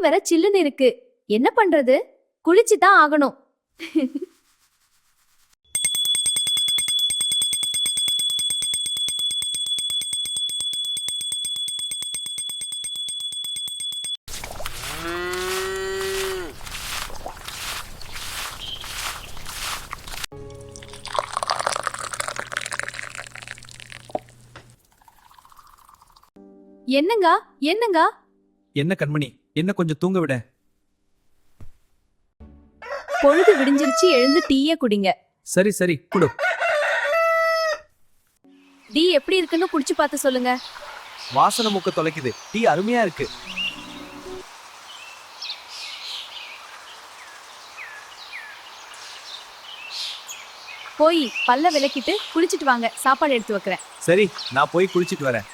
வேற சில்லுன்னு இருக்கு. என்ன பண்றது? குளிச்சு தான் ஆகணும். என்னங்க என்னங்க? என்ன கண்மணி, என்ன கொஞ்சம் தூங்க விட. பொழுது விடிஞ்சிருச்சு, எழுந்து டீய குடிங்க. சரி சரி குடு. டீ எப்படி இருக்குன்னு குடிச்சு பார்த்து சொல்லுங்க. வாசனை மூக்க தொலைக்குது. டீ அருமையா இருக்கு. போய் பல்ல விளக்கிட்டு குளிச்சிட்டு வாங்க, சாப்பாடு எடுத்து வைக்கிறேன். சரி, நான் போய் குளிச்சிட்டு வரேன்.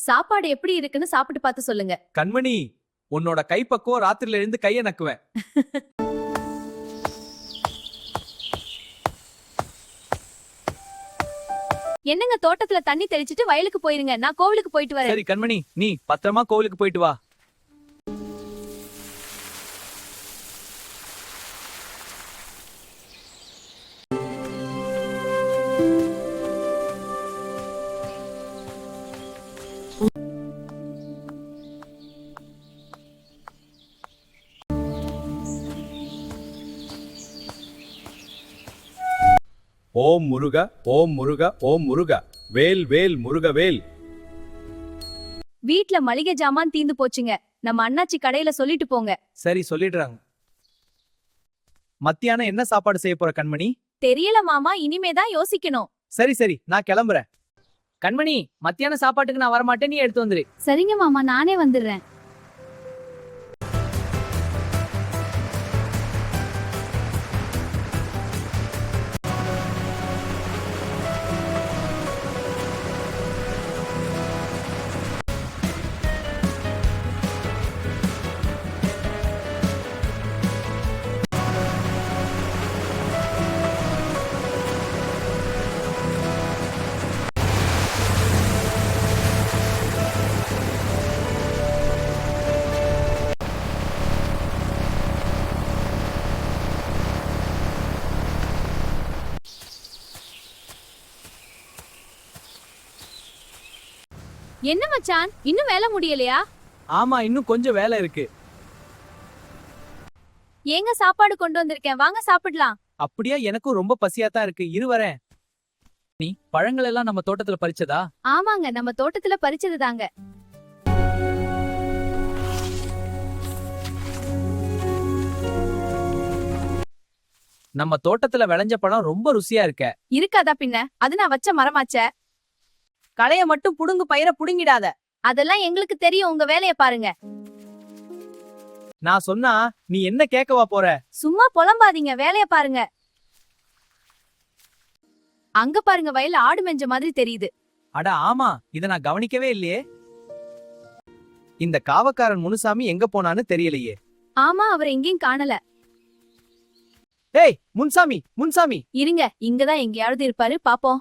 சாப்பாடு எப்படி இருக்குன்னு சாப்பிட்டு பார்த்து சொல்லுங்க. கண்மணி, உன்னோட கைப்பக்குவம் ராத்திரில எழுந்து கைய நக்குவேன். என்னங்க, தோட்டத்துல தண்ணி தெளிச்சிட்டு வயலுக்கு போயிருங்க, நான் கோவிலுக்கு போயிட்டு வரேன். சரி கண்மணி, நீ பத்திரமா கோவிலுக்கு போயிட்டு வா. ஓம் முருக, ஓம் முருக, ஓம் முருக, வேல் வேல் முருக வேல். வீட்ல மளிகை ஜாமான் தீந்து போச்சுங்க, நம்ம அண்ணாச்சி கடையில சொல்லிட்டு போங்க. சரி சொல்லிடுறாங்க. மத்தியானம் என்ன சாப்பாடு செய்ய போற கண்மணி? தெரியல மாமா, இனிமேதான் யோசிக்கணும். சரி சரி, நான் கிளம்புறேன். கண்மணி, மத்தியான சாப்பாட்டுக்கு நான் வரமாட்டேன், நீ எடுத்து வந்துரு. சரிங்க மாமா, நானே வந்துடுறேன். என்ன மச்சான், இன்னும் வேலை முடியலையா? ஆமா, இன்னும் கொஞ்சம் வேலை இருக்கு. ஏங்க, சாப்பாடு கொண்டு வந்திருக்கேன், வாங்க சாப்பிடலாம். அப்படியா? எனக்கும் ரொம்ப பசியாத்தான் இருக்கு, இரு வரேன். நீ பழங்கள் எல்லாம் நம்ம தோட்டத்துல பறிச்சதா? ஆமாங்க, நம்ம தோட்டத்துல பறிச்சது தாங்க. நம்ம தோட்டத்துல விளைஞ்ச பழம் ரொம்ப ருசியா இருக்க. இருக்காதா பின்ன, அது நான் வச்ச மரமாச்ச. களைய மட்டும் புடுங்கு, பயிரை புடுங்கிடாத. அதெல்லாம் எங்களுக்கு தெரியும், உங்க வேலைய பாருங்க. நான் சொன்னா நீ என்ன கேட்கவா போற? சும்மா புலம்பாதீங்க, வேலைய பாருங்க. அங்க பாருங்க, வயல்ல ஆடு மெஞ்ச மாதிரி தெரியுது. அட ஆமா, இத நான் கவனிக்கவே இல்லையே. இந்த காவக்காரன் முனுசாமி எங்க போனான்னு தெரியலையே. ஆமா, அவர் எங்கேயும் காணல. ஏய் முன்சாமி, முன்சாமி. இருங்க, இங்கதான் எங்கேயாவது இருப்பாரு, பாப்போம்.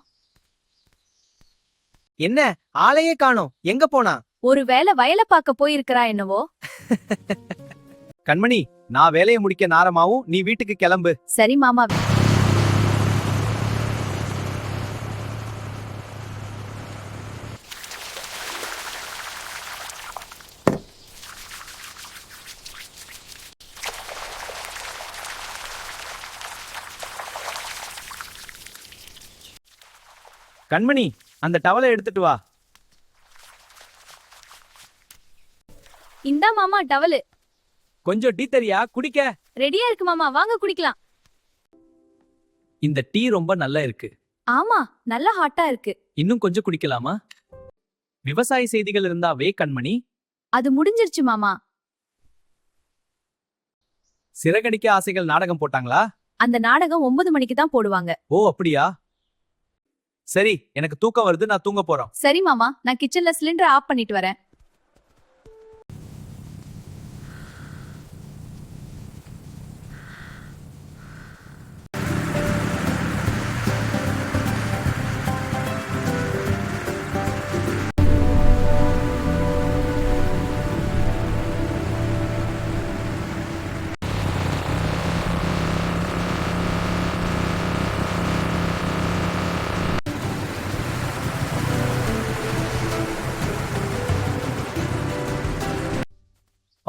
என்ன ஆளையே காணோம், எங்க போனா? ஒருவேளை வயல பாக்க போயிருக்கிறா என்னவோ. கண்மணி, நான் வேலையை முடிக்க நேரமாவும், நீ வீட்டுக்கு கிளம்பு. சரி மாமா. கண்மணி, அந்த டவலை எடுத்துட்டு வா. இந்தா மாமா டவலு. கொஞ்சம் டீ தரியா குடிக்க? ரெடியா இருக்கு மாமா, வாங்க குடிக்கலாம். இந்த டீ ரொம்ப நல்லா இருக்கு. ஆமா, நல்ல ஹாட்டா இருக்கு. இன்னும் கொஞ்சம் குடிக்கலாமா? விவசாய செய்திகள் இருந்தா வே கண்மணி. அது முடிஞ்சிருச்சு மாமா. சிறகடிக்க ஆசைகள் நாடகம் போட்டாங்களா? அந்த நாடகம் 9 மணிக்கு தான் போடுவாங்க. ஓ அப்படியா? சரி, எனக்கு தூக்கம் வருது, நான் தூங்க போறோம். சரி மாமா, நான் கிச்சன்ல சிலிண்டர் ஆஃப் பண்ணிட்டு வரேன்.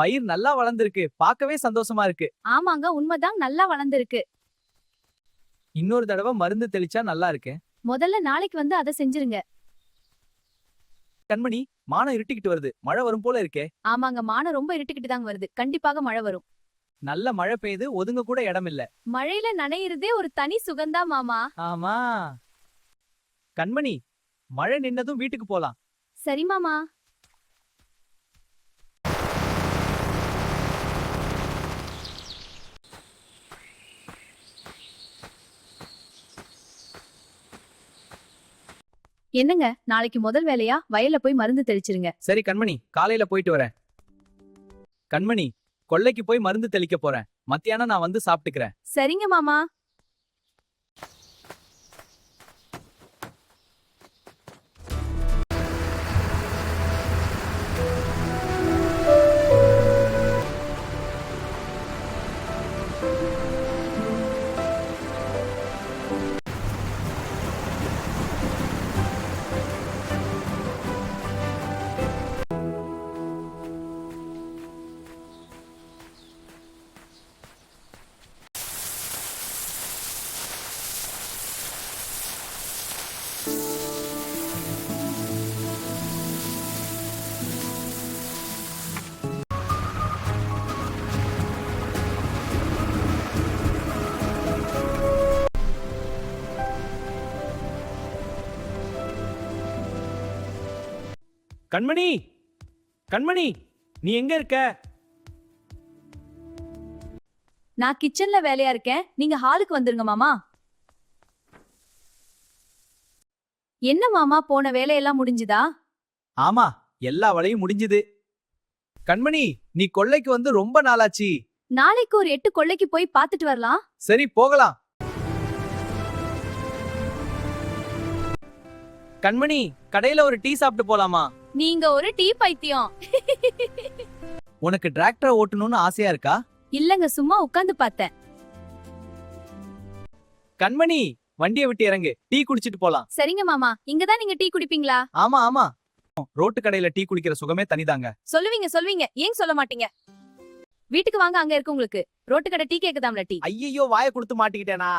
பயிர் நல்லா வளர்ந்திருக்கு, பார்க்கவே சந்தோஷமா இருக்கு. ஆமாங்க, உண்மைதான், நல்லா வளர்ந்திருக்கு. இன்னொரு தடவை மருந்து தெளிச்சா நல்லா இருக்கு. முதல்ல நாளைக்கு வந்து அதை செஞ்சிருங்க. கண்மணி, மானம் இருட்டிக்கிட்டு வருது, மழை வரும் போல இருக்கே. ஆமாங்க, மானம் ரொம்ப இருட்டிக்கிட்டு தாங்க வருது. கண்டிப்பாக மழை வரும். நல்ல மழை பெய்யுது, ஒதுங்க கூட இடம் இல்ல. மழையில நனையிறதே ஒரு தனி சுகந்தா மாமா. ஆமா. கண்மணி, மழை நின்னதும் வீட்டுக்கு போலாம். சரி மாமா. என்னங்க, நாளைக்கு முதல் வேலையா வயல்ல போய் மருந்து தெளிச்சிருங்க. சரி கண்மணி, காலையில போயிட்டு வரேன். கண்மணி, கொல்லைக்கு போய் மருந்து தெளிக்க போறேன். மத்தியானம் நான் வந்து சாப்பிட்டுக்கிறேன். சரிங்க மாமா. கண்மணி, கண்மணி, நீ எங்க இருக்க? நான் கிச்சன்ல வேலையா இருக்கேன், நீங்க ஹாலுக்கு வந்துருங்க மாமா. என்ன மாமா, போன வேலையெல்லாம் முடிஞ்சுதா? ஆமா, எல்லா வேலையும் முடிஞ்சுது. கண்மணி, நீ கொல்லைக்கு வந்து ரொம்ப நாளாச்சு. நாளைக்கு ஒரு 8 கொல்லைக்கு போய் பாத்துட்டு வரலாம். சரி போகலாம். கண்மணி, கடையில ஒரு டீ சாப்பிட்டு போலாமா? நீங்க ஒரு டீ பைத்தியம். உனக்கு டிராக்டர் ஓட்டணும்னு ஆசையா இருக்கா? இல்லங்க, சும்மா உட்கார்ந்து பார்த்தேன். கண்மணி, வண்டியை விட்டு இறங்கு, டீ குடிச்சிட்டு போலாம். சரிங்க மாமா. இங்கதான் நீங்க டீ குடிப்பீங்களா? ஆமா ஆமா, ரோட்டு கடையில டீ குடிக்கிற சுகமே தனிதாங்க. சொல்லுவீங்க சொல்லுவீங்க, ஏன் சொல்ல மாட்டீங்க? வீட்டுக்கு வாங்க, அங்க இருக்கு உங்களுக்கு. ரோட்டு கடை டீ கேக்குதாம்ல டீ. ஐயோ, வாயை கொடுத்து மாட்டிக்கிட்டேனா?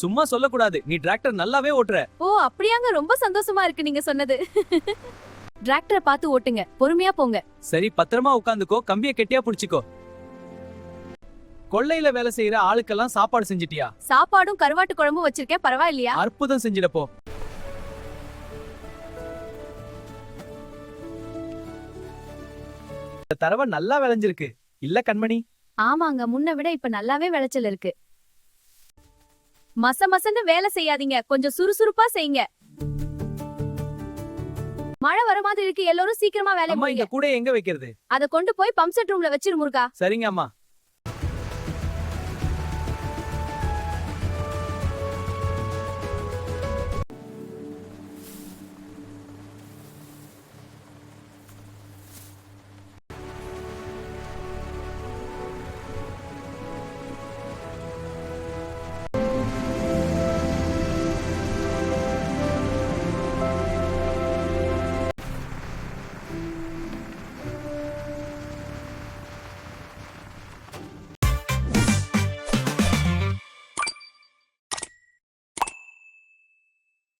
சும்மா சொல்லக்கூடாது, நீ டிராக்டர் நல்லாவே ஓட்டுற. ஓ அப்படியாங்க, ரொம்ப சந்தோஷமா இருக்கு நீங்க சொன்னது. டிராக்டரை பார்த்து ஓட்டுங்க, பொறுமையா போங்க. சரி, பத்திரமா உட்காந்துக்கோ, கம்பிய கெட்டியா புடிச்சுக்கோ. கொல்லையில வேலை செய்யற ஆளுக்கெல்லாம் சாப்பாடு செஞ்சிட்டியா? சாப்பாடும் கருவாட்டு குழம்பும் வச்சிருக்கேன், பரவாயில்லையா? அற்புதம் செஞ்சிடப்போ. இந்த தடவை நல்லா விளைஞ்சிருக்கு இல்ல கண்மணி? ஆமாங்க, முன்ன விட இப்ப நல்லாவே விளைச்சல் இருக்கு. மசன்னு வேலை செய்யாதீங்க, கொஞ்சம் சுறுசுறுப்பா செய்யுங்க. மழை வர மாதிரி இருக்கு, எல்லாரும் சீக்கிரமா வேலை அம்மா, இந்த முடிங்க. கூடைய எங்க வைக்கிறது? அத கொண்டு போய் பம்ப் செட் ரூம்ல வச்சிரு முருகா. சரிங்க அம்மா.